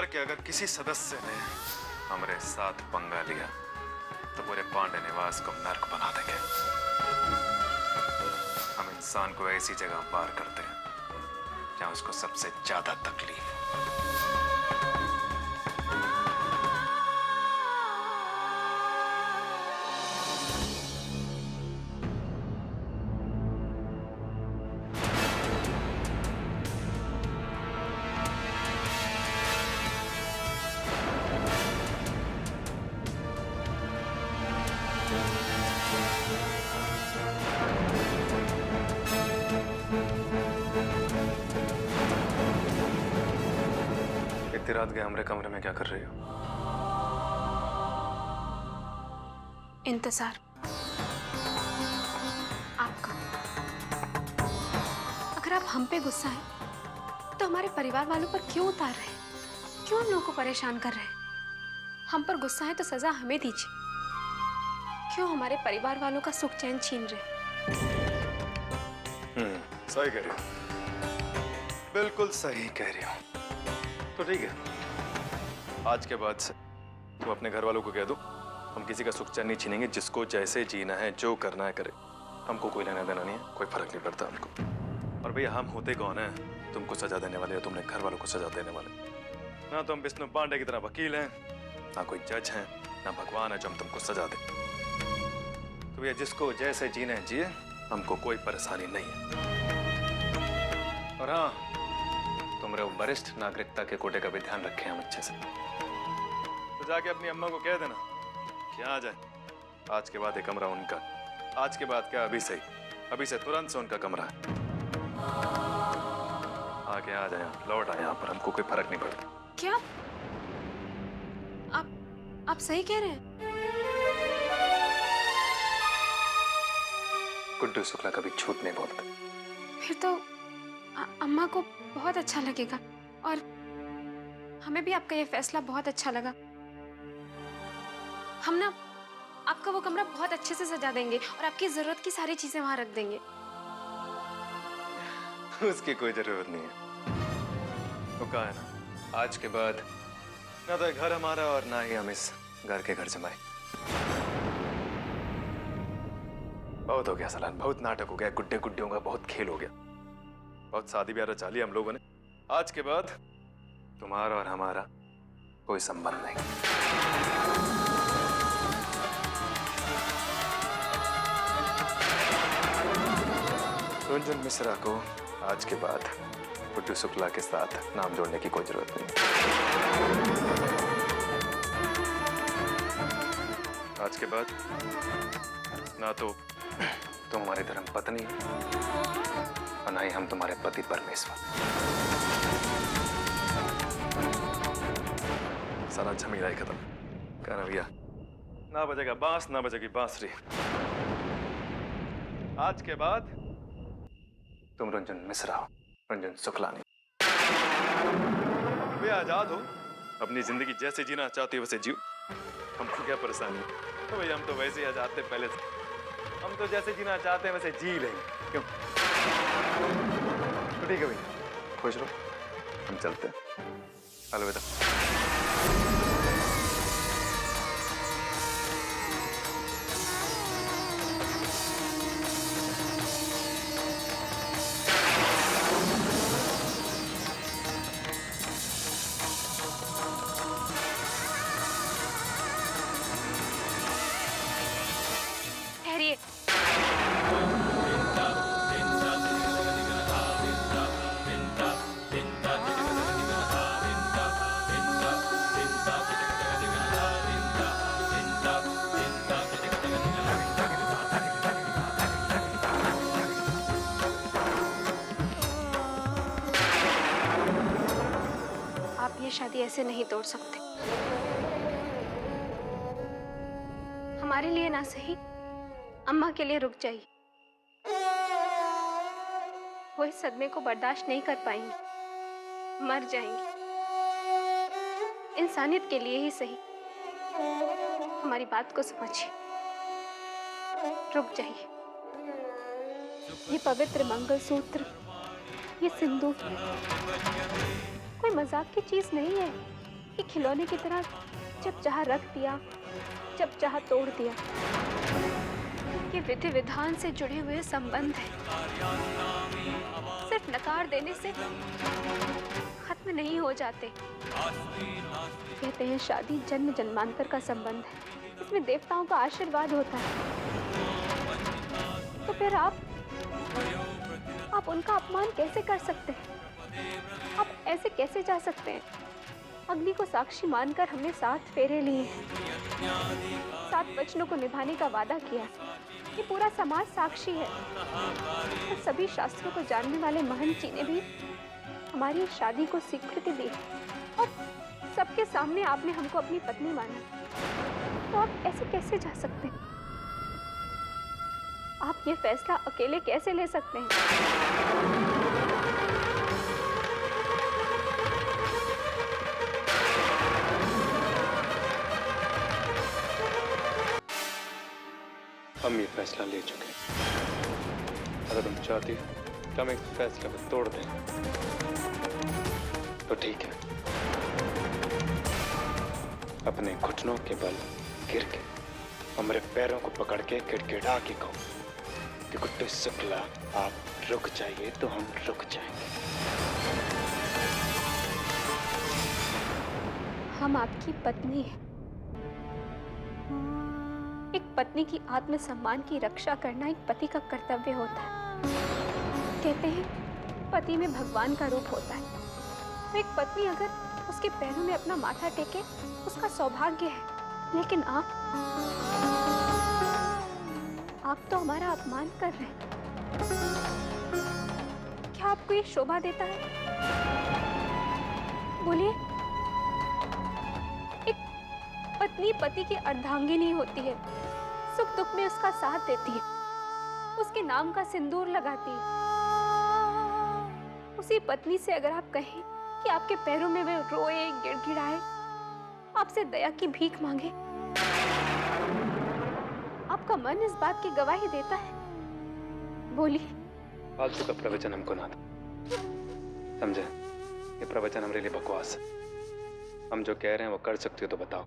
कि अगर किसी सदस्य ने हमारे साथ पंगा लिया तो पूरे पांडे निवास को नर्क बना देंगे। हम इंसान को ऐसी जगह पार करते हैं जहां उसको सबसे ज्यादा तकलीफ हो। इतनी रात गए हमारे कमरे में क्या कर रही हो? इंतजार आपका। अगर आप हम पे गुस्सा है तो हमारे परिवार वालों पर क्यों उतार रहे हैं? क्यों हम लोगों को परेशान कर रहे हैं? हम पर गुस्सा है तो सजा हमें दीजिए। क्यों हमारे परिवार वालों का सुख चैन छीन रहे? सही कह रही हो, बिल्कुल सही कह रही हो। तो ठीक है, आज के बाद से तुम अपने घर वालों को कह दो हम किसी का सुख चैन नहीं छीनेंगे। जिसको जैसे जीना है, जो करना है करे, हमको कोई लेना देना नहीं है, कोई फर्क नहीं पड़ता हमको। और भैया हम होते कौन है तुमको सजा देने वाले या तुमने घर वालों को सजा देने वाले? ना तो हम विष्णु पांडे की तरह वकील हैं, ना कोई जज हैं, ना भगवान है जो हम तुमको सजा दे। तो भैया जिसको जैसे जीना है जिए, हमको कोई परेशानी नहीं है। और हाँ, तुमरे वरिष्ठ नागरिकता के कोटे का भी ध्यान रखें हम अच्छे से। तो जाके अपनी अम्मा को कह देना कि आ जाए। आज के बाद एक कमरा उनका, आज के बाद क्या अभी से, अभी से तुरंत से उनका कमरा है। आके आ जाए, लौट आए यहाँ पर, हमको कोई फर्क नहीं पड़ता। क्या आप सही कह रहे हैं? गुड्डू शुक्ला कभी झूठ नहीं बोलते। फिर तो अम्मा को बहुत अच्छा लगेगा और हमें भी आपका ये फैसला बहुत अच्छा लगा। हम ना आपका वो कमरा बहुत अच्छे से सजा देंगे और आपकी जरूरत की सारी चीजें वहां रख देंगे। उसकी कोई जरूरत नहीं है। तो कहा है ना, आज के बाद ना तो घर हमारा और ना ही हम इस घर के घर जमाए। बहुत हो गया सलान, बहुत नाटक हो गया, गुड्डे गुड्डियों का बहुत खेल हो गया, बहुत शादी ब्याह रचा लिया हम लोगों ने। आज के बाद तुम्हारा और हमारा कोई संबंध नहीं। रंजन मिश्रा को आज के बाद गुड्डू शुक्ला के साथ नाम जोड़ने की कोई जरूरत नहीं। आज के बाद ना तो तुम हमारी धर्म पत्नी और ना ही हम तुम्हारे पति परमेश्वर। सारा झमेला ही खत्म। कहना भैया, ना बजेगा बांस, ना बजेगी बांसुरी। आज के बाद तुम रंजन मिश्रा हो, रंजन शुक्ला नहीं। वे आजाद हो, अपनी जिंदगी जैसे जीना चाहती हो वैसे जियो, हमको क्या परेशानी है? तो भैया हम तो वैसे ही आजाद थे पहले से, हम तो जैसे जीना चाहते हैं वैसे जी लेंगे। क्यों? तो ठीक है भैया, खुश रहो, हम चलते हैं। अलविदा। ठहरिए। आप ये शादी ऐसे नहीं तोड़ सकते। हमारे लिए ना सही, अम्मा के लिए रुक जाइए। वो इस सदमे को बर्दाश्त नहीं कर पाएंगी, मर जाएंगी। इंसानियत के लिए ही सही, हमारी बात को समझिए, रुक जाइए। ये पवित्र मंगलसूत्र, ये सिंदूर कोई मजाक की चीज नहीं है। कि खिलौने की तरह जब चाह रख दिया, जब चाह तोड़ दिया। ये विधि विधान से जुड़े हुए संबंध है, सिर्फ नकार देने से खत्म नहीं हो जाते। कहते हैं शादी जन्म जन्मांतर का संबंध है, इसमें देवताओं का आशीर्वाद होता है। तो फिर आप उनका अपमान कैसे कर सकते हैं? आप ऐसे कैसे जा सकते हैं? अग्नि को साक्षी मानकर हमने 7 फेरे लिए हैं, 7 वचनों को निभाने का वादा किया। ये पूरा समाज साक्षी है और सभी शास्त्रों को जानने वाले महंत जी ने भी हमारी शादी को स्वीकृति दी और सबके सामने आपने हमको अपनी पत्नी माना। तो आप ऐसे कैसे जा सकते हैं? आप ये फैसला अकेले कैसे ले सकते हैं? हम ये फैसला ले चुके हैं। अगर तुम चाहती हो तो हम एक फैसले को तोड़ दें तो ठीक है। अपने घुटनों के बल गिर के हमारे पैरों को पकड़ के गिड़गिड़ा के कहो कि गुड्डू शुक्ला आप रुक जाइए, तो हम रुक जाएंगे। हम आपकी पत्नी हैं। एक पत्नी की आत्मसम्मान की रक्षा करना एक पति का कर्तव्य होता है। कहते हैं पति में भगवान का रूप होता है। तो एक पत्नी अगर उसके पैरों में अपना माथा टेके उसका सौभाग्य है। लेकिन आप तो हमारा अपमान कर रहे हैं। क्या आपको ये शोभा देता है? बोलिए। एक पत्नी पति की अर्धांगिनी होती है, सुख दुख में उसका साथ देती है, उसके नाम का सिंदूर लगाती है। उसी पत्नी से अगर आप कहें कि आपके पैरों में वे रोए, गिड़गिड़ाए, आपसे दया की भीख मांगे, आपका मन इस बात की गवाही देता है? बोलिए। फालतू का प्रवचन हमको ना दो, समझे? ये प्रवचन हमारे लिए बकवास है। हम जो कह रहे हैं वो कर सकते हो तो बताओ।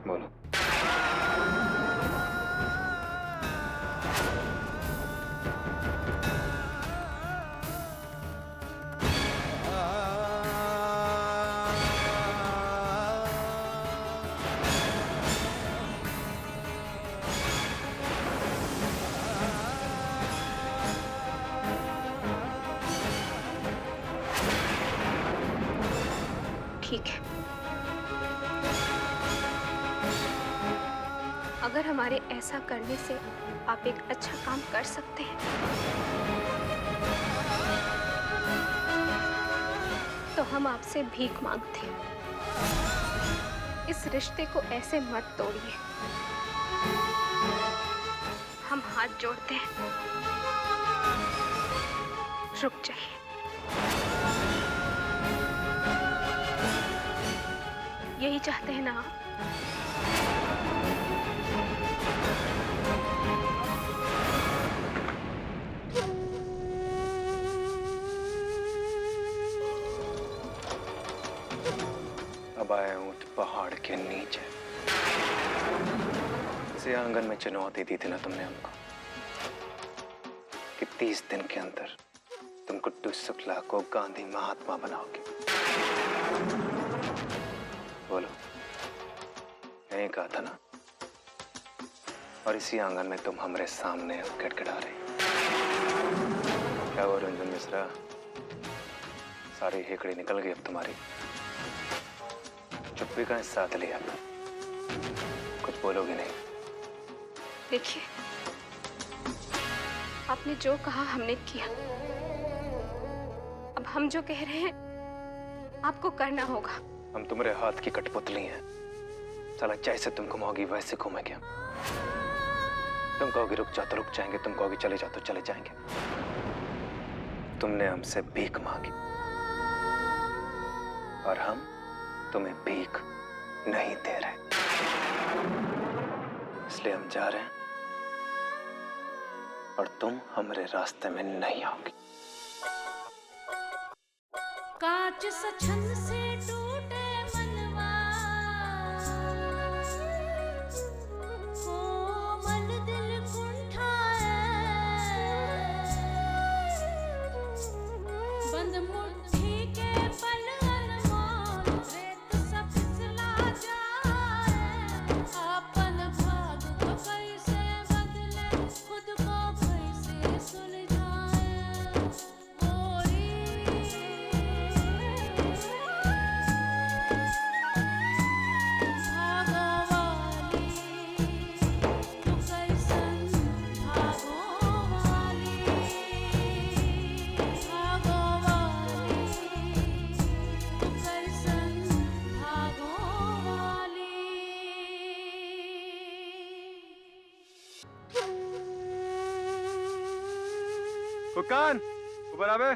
बोलो। ठीक है। अगर हमारे ऐसा करने से आप एक अच्छा काम कर सकते हैं तो हम आपसे भीख मांगते हैं। इस रिश्ते को ऐसे मत तोड़िए। हम हाथ जोड़ते हैं, रुक जाइए। यही चाहते हैं ना आप? अब आए ऊंट पहाड़ के नीचे। इसी आंगन में चुनौती दी थी ना तुमने हमको कि 30 दिन के अंदर तुम गुड्डू शुक्ला को गांधी महात्मा बनाओगे। बोलो, यही कहा था ना? और इसी आंगन में तुम हमारे सामने गिड़गिड़ा रही। क्या हुआ रंजन मिश्रा? सारी हेकड़ी निकल गई अब तुम्हारी। चुप्पी का साथ लिया, कुछ बोलोगे नहीं? देखिए, आपने जो कहा हमने किया। अब हम जो कह रहे हैं आपको करना होगा। हम तुम्हारे हाथ की कठपुतली हैं। साला जैसे तुम घुमाओगी वैसे घूमेंगे। तुम कहोगे रुक जाओ तो रुक जाएंगे, तुम कहोगे चले जाओ तो चले जाएंगे। तुमने हमसे भीख मांगी और हम तुम्हें भीख नहीं दे रहे, इसलिए हम जा रहे हैं और तुम हमारे रास्ते में नहीं आओगी। कांच सछन से टूटे मनवा कोमल दिल कुंठाए बंद मुट्ठी के पल अनमोल रेत सा फिसला जाए अपन भाग को कैसे बदले खुद को कैसे सुलझाए ओरी भागो वाली तू कैसन भागो वाली भागो वाली तू कैसन भागो वाली फुकान ऊपर आवे।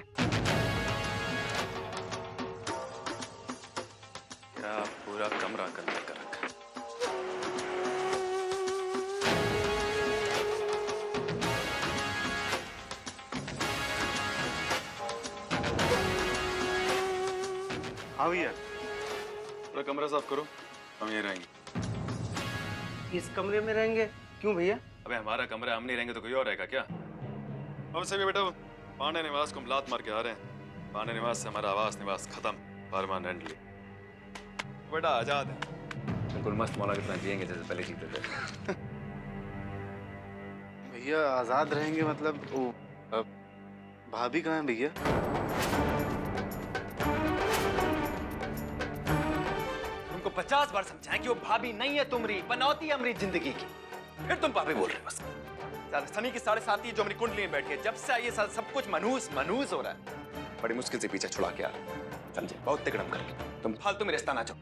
क्या पूरा कमरा गंदा कर रखा है। हाँ भैया। पूरा कमरा साफ करो, हम यहीं रहेंगे। इस कमरे में रहेंगे? क्यों भैया? अबे हमारा कमरा, हम नहीं रहेंगे तो कोई और रहेगा क्या? अब से भी बेटा पांडे निवास को हम लात मार के आ रहे हैं। पांडे निवास से हमारा आवास निवास खत्म परमानेंटली। बेटा आजाद है, बिल्कुल मस्त मौला के साथ जिएंगे जैसे पहले जीते थे। भैया आजाद रहेंगे मतलब वो भाभी कहाँ है भैया? तुमको 50 बार समझाएं कि वो भाभी नहीं है तुम्हारी, बनौती है हमारी जिंदगी की, फिर तुम भाभी बोल रहे हो बस। सनी की 7.5 जो हमारी कुंडली में बैठी है, जब से ये सब कुछ मनहूस मनहूस हो रहा है। बड़ी मुश्किल से पीछे छुड़ा के आ रहा है, समझे? बहुत तिकड़म करके तुम फालतू में रिश्ता ना चाहो,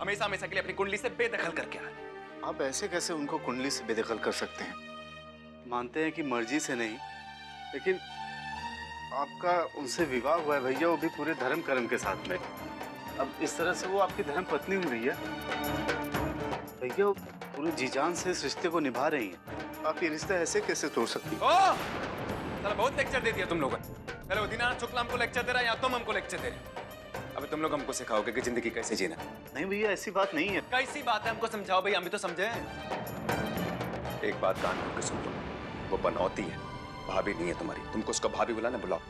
हमेशा हमेशा के लिए अपनी कुंडली से बेदखल करके आ रहे हैं। आप ऐसे कैसे उनको कुंडली से बेदखल कर सकते हैं? मानते हैं कि मर्जी से नहीं, लेकिन आपका उनसे विवाह हुआ है भैया, वो भी पूरे धर्म कर्म के साथ में। अब इस तरह से वो आपकी धर्म पत्नी हुई भैया। भैया वो पूरे जी जान से इस रिश्ते को निभा रही हैं। आप ये रिश्ता ऐसे कैसे तोड़ सकती हैं? ओह! साला बहुत लेक्चर दे दिया तुम लोगों ने। पहले वो दीनानाथ शुक्ला हमको लेक्चर दे रहा है या तुम हमको लेक्चर दे रहे हो? अब तुम लोग हमको सिखाओगे कि जिंदगी कैसे जीना। नहीं भैया ऐसी बात नहीं है। कैसी बात है, हमको समझाओ भाई, हम भी तो समझे। एक बात कान खोल के सुन लो, वो बनौती है, भाभी नहीं है तुम्हारी। तुमको उसको भाभी बुलाना, बुलाओ,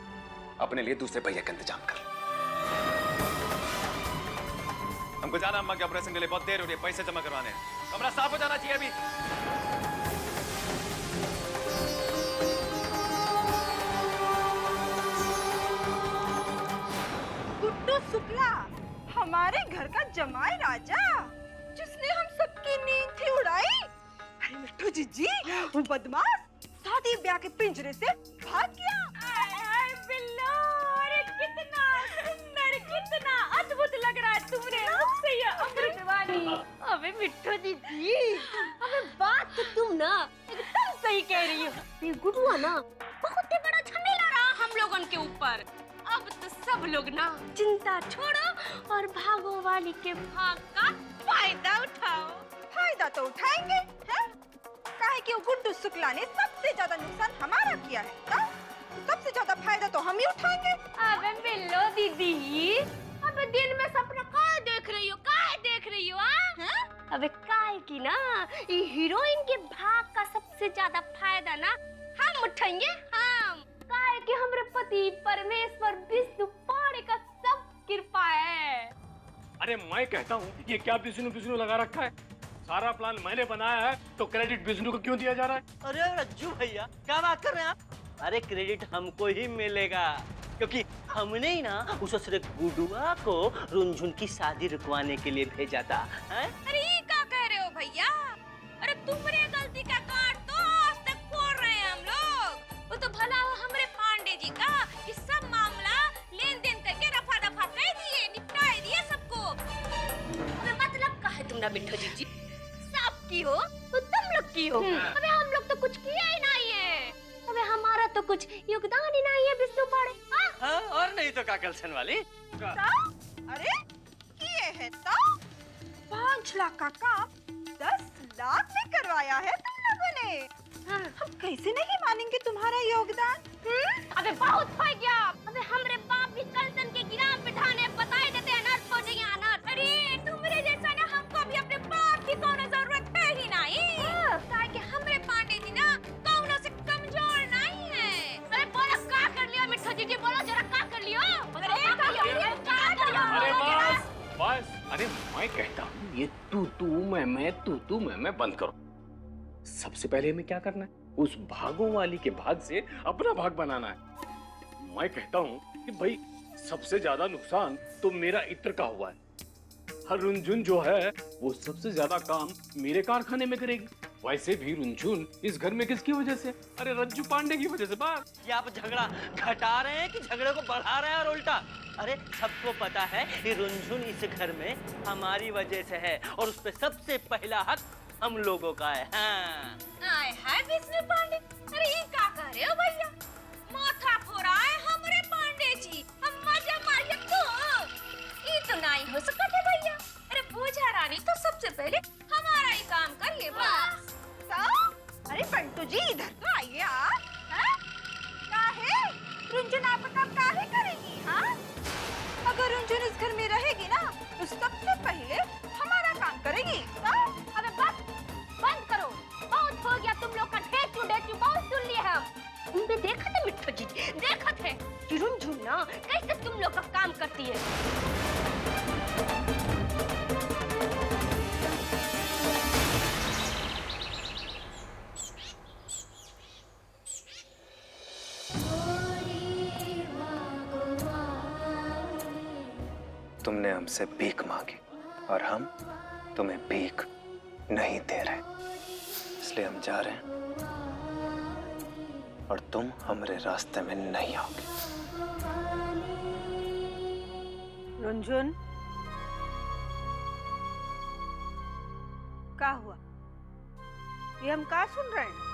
अपने लिए दूसरे भैया का इंतजाम कर। हमको जाना अम्मा के ऑपरेशन के लिए, बहुत देर हो रही है, पैसे जमा करवाने हैं। कमरा साफ हो जाना चाहिए अभी। गुड्डू शुक्ला, हमारे घर का जमाई राजा, जिसने हम सबकी नींद थी उड़ाई। अरे मिट्टू जीजी, वो बदमाश शादी ब्याह के पिंजरे से भाग गया। हाय बिल्लो, अरे कितना सुंदर, कितना अद्भुत लग रहा है तुम्हारे मुख से ये अमृतवाणी। अबे मिट्टू दीदी, अबे बात तो तुम ना एकदम सही कह रही हो। ये गुडुआ ना बहुत ही बड़ा झमेला रहा हम लोगन के ऊपर। अब तो सब लोग ना चिंता छोड़ो और भागो वाली के भाग का फायदा उठाओ। फायदा तो उठाएंगे, हैं? काहे कि वो गुड्डू शुक्ला ने सबसे ज्यादा नुकसान हमारा किया है, हाँ? सबसे ज्यादा फायदा तो हम ही उठाएंगे। अबे बिल्लो दीदी, अबे दिन में सपना काय देख रही हो, काय देख रही हो? हाँ? अबे काय की ना ये हीरोइन के भाग का सबसे ज्यादा फायदा ना हम उठाएंगे, हम। काय कि हमरे पति परमेश्वर विष्णु पाड़े का सब कृपा है। अरे मैं कहता हूँ ये क्या विष्णु विष्णु लगा रखा है? सारा प्लान मैंने बनाया है तो क्रेडिट विष्णु को क्यों दिया जा रहा है? अरे रज्जू भैया, क्या बात कर रहे हैं आप? अरे क्रेडिट हमको ही मिलेगा, क्योंकि हमने ही ना उस असुर गुडुआ को रुनझुन की शादी रुकवाने के लिए भेजा था, हैं? अरे ये क्या कह रहे हो भैया? अरे तुम्हारे गलती का काट तो आज तक फोड़ रहे हैं हम लोग। वो तो भला हो हमरे पांडे जी का कि सब मामला लेन देन करके रफा दफा कर दिए, निपटा दिए सबको। अबे मतलब क्या है तुमरा बिट्ठो जी? सब की हो तो तुम लोग की हो। अबे हम लोग तो कुछ किया ही नहीं है। अबे हमारा तो कुछ योगदान ही नहीं है विष्णु पाड़े। हाँ, और नहीं तो काकलसन वाली। अरे किए है तो 5 लाख का काम 10 लाख में करवाया है तुम लोगों ने। हम कैसे नहीं मानेंगे तुम्हारा योगदान? अबे बहुत हो गया। अबे हमरे बाप भी कलसन के गिराम पे थाने बताए देते अनर्थ हो जाए अनर्थ। अरे तुम्हारे जैसा ना हमको भी अपने बाप की कोनो जरूरत है ही नहीं। काहे कि हमरे पांडे जी ना कौनो से कमजोर नहीं है। अरे बोलो का कर लियो मिठू जी, बोलो जरा का कर लियो। अरे का कर लियो। अरे बस अरे मैं कहता हूँ ये तू मैं बंद करो। सबसे पहले हमें क्या करना है, उस भागों वाली के भाग से अपना भाग बनाना है। मैं कहता हूँ कि भाई सबसे ज्यादा नुकसान तो मेरा इत्र का हुआ है। हर रुनझुन जो है वो सबसे ज्यादा काम मेरे कारखाने में करेगी। वैसे भी रुनझुन इस घर में किसकी वजह से? अरे रज्जू पांडे की वजह से। बात क्या आप झगड़ा घटा रहे हैं कि झगड़े को बढ़ा रहे हैं और उल्टा? अरे सबको पता है कि रुनझुन इस घर में हमारी वजह से है और उस पे सबसे पहला हक हम लोगों का है। हाँ। आए हाय विष्णु पांडे, अरे ये क्या कर रहे हो भैया? माथा फोड़ा है हमरे पांडे जी, हम मजा मारिए तो ये तो नहीं हो सकता है भैया। अरे पूजा रानी तो सबसे पहले हमारा ही काम करिए बस। अरे पंटू जी इधर तो आइए आप। हाँ? काहे? रुंझुन आपका काम काहे करेगी? हाँ? अगर रुंझुन इस घर में रहेगी ना तो सबसे पहले हमारा काम करेगी। हाँ? अबे बस बंद करो, बहुत हो गया तुम लोग का ढेचू ढेचू, बहुत सुन लिए हम। तुमने देखा था मिठू जी, देखा थे कि रुनझुन ना कैसे तुम लोग का काम करती है। तुमने हमसे भीख मांगी और हम तुम्हें भीख नहीं दे रहे, इसलिए हम जा रहे हैं और तुम हमारे रास्ते में नहीं आओगे। रुंझुन क्या हुआ? ये हम क्या सुन रहे हैं?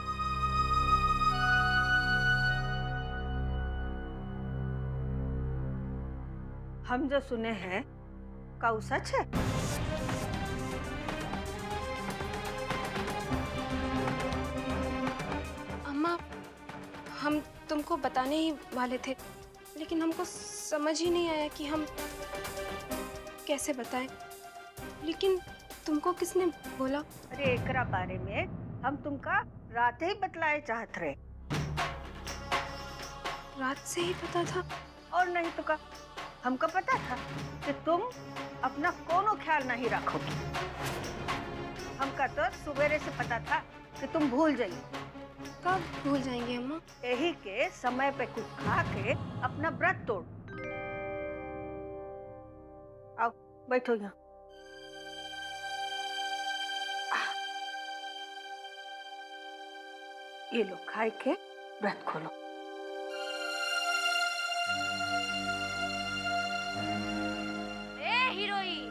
हम जो सुने हैं क्या वो सच है? अम्मा, हम तुमको बताने ही वाले थे, लेकिन हमको समझ ही नहीं आया कि हम कैसे बताएं। लेकिन तुमको किसने बोला? अरे एकरा बारे में हम तुमका रात ही बतलाए चाहत रहे। रात से ही पता था? और नहीं तो का हमको पता था कि तुम अपना कोनो ख्याल नहीं रखोगी। हमका तो सवेरे से पता था कि तुम भूल जाइए। कब भूल जाएंगे अम्मा? यही के समय पे कुछ खा के अपना व्रत तोड़। आओ बैठो यहाँ। ये लो खाए के व्रत खोलो। हीरोइन,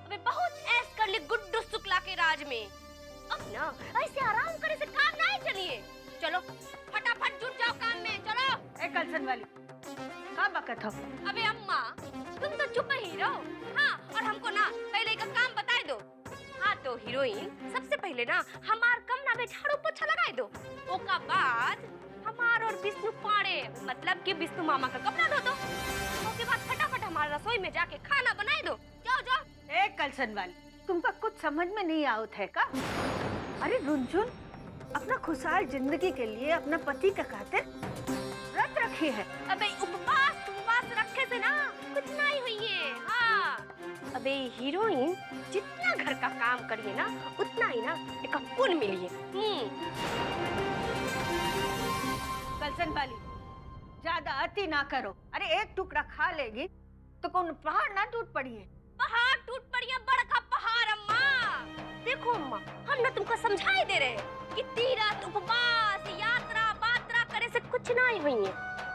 अबे बहुत ऐश कर ली गुड्डू शुक्ला के राज में। अब ना ऐसे आराम करे से काम नहीं चलिए। चलो फटाफट जुट जाओ काम में, चलो। ए कलसन वाली का बकत हो? अबे अम्मा तुम तो चुप ही रहो। हाँ, और हमको ना पहले का काम बता दो। हाँ तो हीरोइन, सबसे पहले ना हमार कमरा में झाड़ू पोछा लगाए दो। ओका बाद हमार और विष्णु पाड़े मतलब कि विष्णु मामा का कपड़ा धो दो। उसके बाद फटाफट हमारे रसोई में जाके खाना बनाए दो। जाओ जाओ। ए कलसन वाली, तुमका कुछ समझ में नहीं आवत है का? अरे रुनझुन अपना खुशहाल जिंदगी के लिए अपना पति का खातिर व्रत रखी है। अबे उपवास रखे से ना कुछ नहीं हुई है। हाँ अबे हीरोइन, जितना घर का काम करिए ना उतना ही ना एक पुण्य मिली है। कलसन वाली ज्यादा अति ना करो। अरे एक टुकड़ा खा लेगी तो कौन पहाड़ ना टूट पड़ी है? पहाड़ टूट पड़ी है, बड़का पहाड़ अम्मा। देखो अम्मा, हम ना तुमको समझाई दे रहे हैं कि तीरथ उपवास यात्रा बात्रा करे से कुछ नहीं हुई है,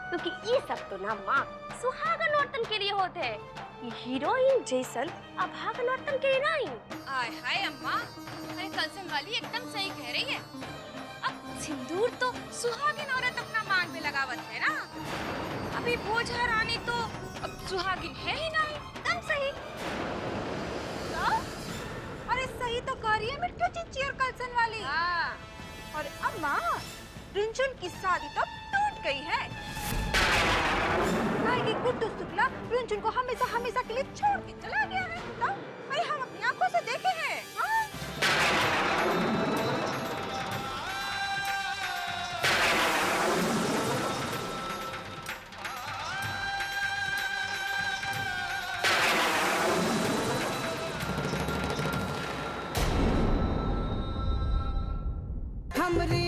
क्योंकि ये सब तो ना माँ सुहागन औरतन के लिए होते हैं। ये हीरोइन जैसन अभागन औरतन के लिए नहीं। आय हाय अम्मा, अरे कलसन वाली एकदम सही कह रही है। अब सिंदूर तो सुहागिन औरत अपना मांग पे लगावत है ना। अभी बोझा रानी तो अब सुहागिन है ही नहीं। एकदम सही। अरे सही तो कह रही है मिट्टू चिच्ची और कलसन वाली। हाँ। और अम्मा, रुनझुन की शादी तो टूट गई है। है कि गुड्डू शुक्ला रुनझुन को हमेशा हमेशा के लिए छोड़ के चला गया है? बताओ, अरे हम अपनी आंखों से देखे हैं। हाँ? हमरे